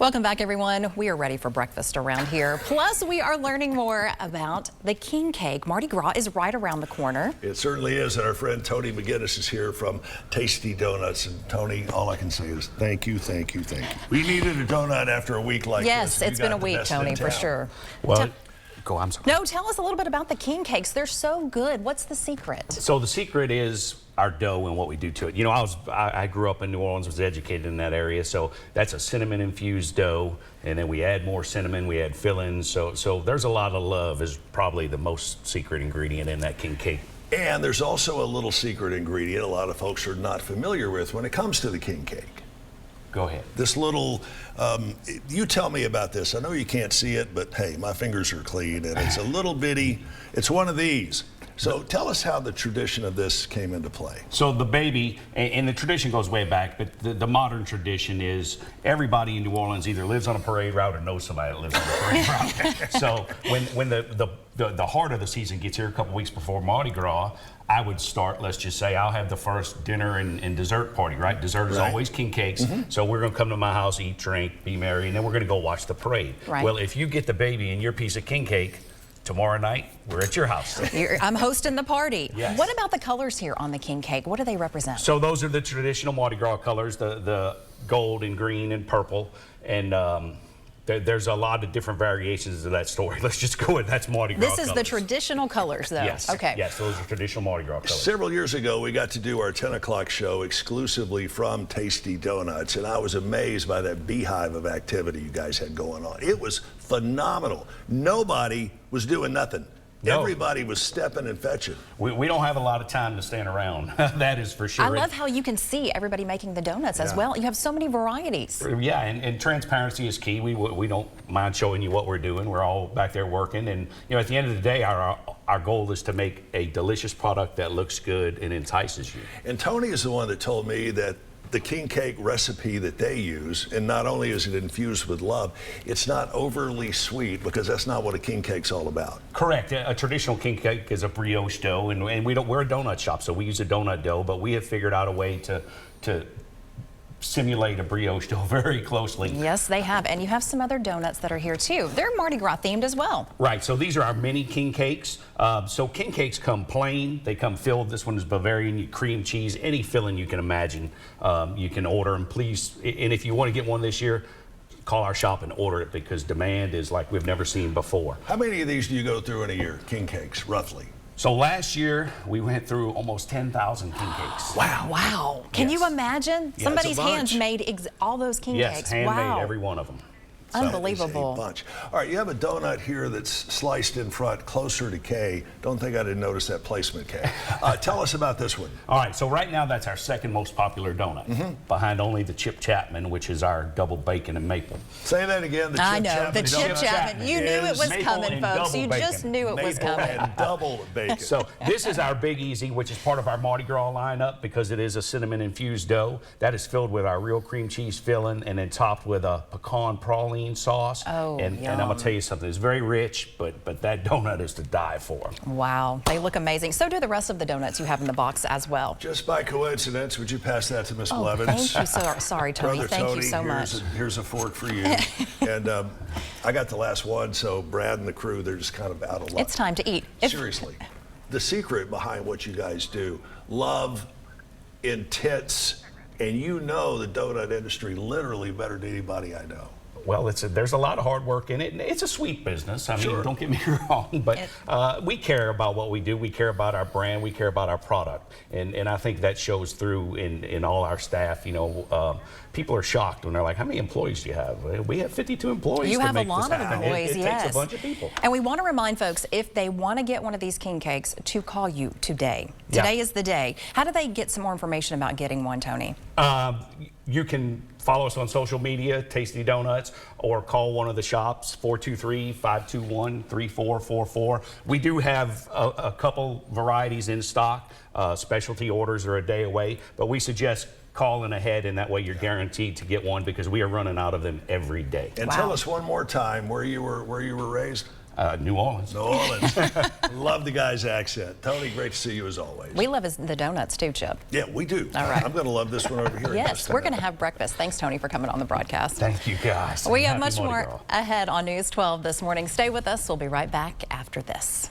Welcome back, everyone. We are ready for breakfast around here. Plus, we are learning more about the king cake. Mardi Gras is right around the corner. It certainly is, and our friend Tony McGinnis is here from Tasty Donuts. And Tony, all I can say is thank you, thank you, thank you. We needed a donut after a week like this. Yes, it's been a week, Tony, for sure. Well, I'm sorry. No, tell us a little bit about the king cakes. They're so good. What's the secret? So the secret is our dough and what we do to it. You know, I grew up in New Orleans, was educated in that area, so that's a cinnamon infused dough, and then we add more cinnamon, we add fillings, so there's a lot of love is probably the most secret ingredient in that king cake. And there's also a little secret ingredient a lot of folks are not familiar with when it comes to the king cake. Go ahead. This little, you tell me about this. I know you can't see it, but hey, my fingers are clean, and it's a little bitty, it's one of these. So tell us how the tradition of this came into play. So the baby, and the tradition goes way back, but the modern tradition is everybody in New Orleans either lives on a parade route or knows somebody that lives on a parade route. So when the heart of the season gets here a couple weeks before Mardi Gras, I would start, let's just say, I'll have the first dinner and dessert party, right? Dessert is always king cakes. So we're gonna come to my house, eat, drink, be merry, and then we're gonna go watch the parade. Right. Well, if you get the baby and your piece of king cake, tomorrow night, we're at your house. I'm hosting the party. Yes. What about the colors here on the king cake? What do they represent? So those are the traditional Mardi Gras colors, the gold and green and purple. And there's a lot of different variations of that story. Let's just go with that's Mardi Gras This is colors. the traditional colors, though. Yes. Okay. Yes, those are traditional Mardi Gras colors. Several years ago, we got to do our 10 o'clock show exclusively from Tasty Donuts, and I was amazed by that beehive of activity you guys had going on. It was phenomenal. Nobody was doing nothing. No. Everybody was stepping and fetching. We don't have a lot of time to stand around. That is for sure. I love how you can see everybody making the donuts as well. You have so many varieties. Yeah, and transparency is key. We don't mind showing you what we're doing. We're all back there working, and you know, at the end of the day, our goal is to make a delicious product that looks good and entices you. And Tony is the one that told me that the king cake recipe that they use, and not only is it infused with love, it's not overly sweet, because that's not what a king cake's all about. Correct. A traditional king cake is a brioche dough, and we're a donut shop, so we use a donut dough, but we have figured out a way to simulate a brioche dough very closely. Yes, they have. And you have some other donuts that are here too. They're Mardi Gras themed as well. Right, so these are our mini king cakes. So king cakes come plain, they come filled. This one is Bavarian cream cheese, any filling you can imagine. You can order them, please. And if you want to get one this year, call our shop and order it, because demand is like we've never seen before. How many of these do you go through in a year, king cakes, roughly? So last year, we went through almost 10,000 king cakes. Wow. Wow. Can you imagine? Yeah, Somebody's it's a bunch. hands made all those king Yes, cakes. handmade, Wow. every one of them. Unbelievable. That is a bunch. All right, you have a donut here that's sliced in front, closer to K. Don't think I didn't notice that placement, K. Tell us about this one. All right, so right now that's our second most popular donut, behind only the Chip Chapman, which is our double bacon and maple. Say that again. The I Chip know, Chapman the donut. Chip Chapman. You knew it was maple coming, and folks. double You bacon. just knew it was Maple coming. and double bacon. So this is our Big Easy, which is part of our Mardi Gras lineup, because it is a cinnamon infused dough that is filled with our real cream cheese filling and then topped with a pecan praline sauce. Oh, and I'm gonna tell you something, it's very rich, but that donut is to die for. Wow, they look amazing. So do the rest of the donuts you have in the box as well. Just by coincidence, would you pass that to Miss Oh, Blevins? thank you. Sorry, Tony. Brother Thank Tony, you so much. Here's a fork for you. And I got the last one, so Brad and the crew, they're just kind of out of luck. It's time to eat. Seriously, the secret behind what you guys do, love, intense, and you know the donut industry literally better than anybody I know. Well, there's a lot of hard work in it, and it's a sweet business. I mean, don't get me wrong, but we care about what we do. We care about our brand. We care about our product, and I think that shows through in all our staff. You know, people are shocked when they're like, "How many employees do you have?" We have 52 employees. You have a make lot this of happen. employees, It yes. takes a bunch of people. And we want to remind folks, if they want to get one of these king cakes, to call you today. Today is the day. How do they get some more information about getting one, Tony? You can follow us on social media, Tasty Donuts, or call one of the shops, 423-521-3444. We do have a couple varieties in stock. Specialty orders are a day away, but we suggest calling ahead, and that way you're guaranteed to get one, because we are running out of them every day. And tell us one more time where you were raised. New Orleans. New Orleans. Love the guy's accent. Tony, great to see you as always. We love the donuts too, Chip. Yeah, we do. All right. I'm going to love this one over here. in Yes, just a we're going to minute. have breakfast. Thanks, Tony, for coming on the broadcast. Thank you, guys. We have Happy much Mardi more Gras. ahead on News 12 this morning. Stay with us. We'll be right back after this.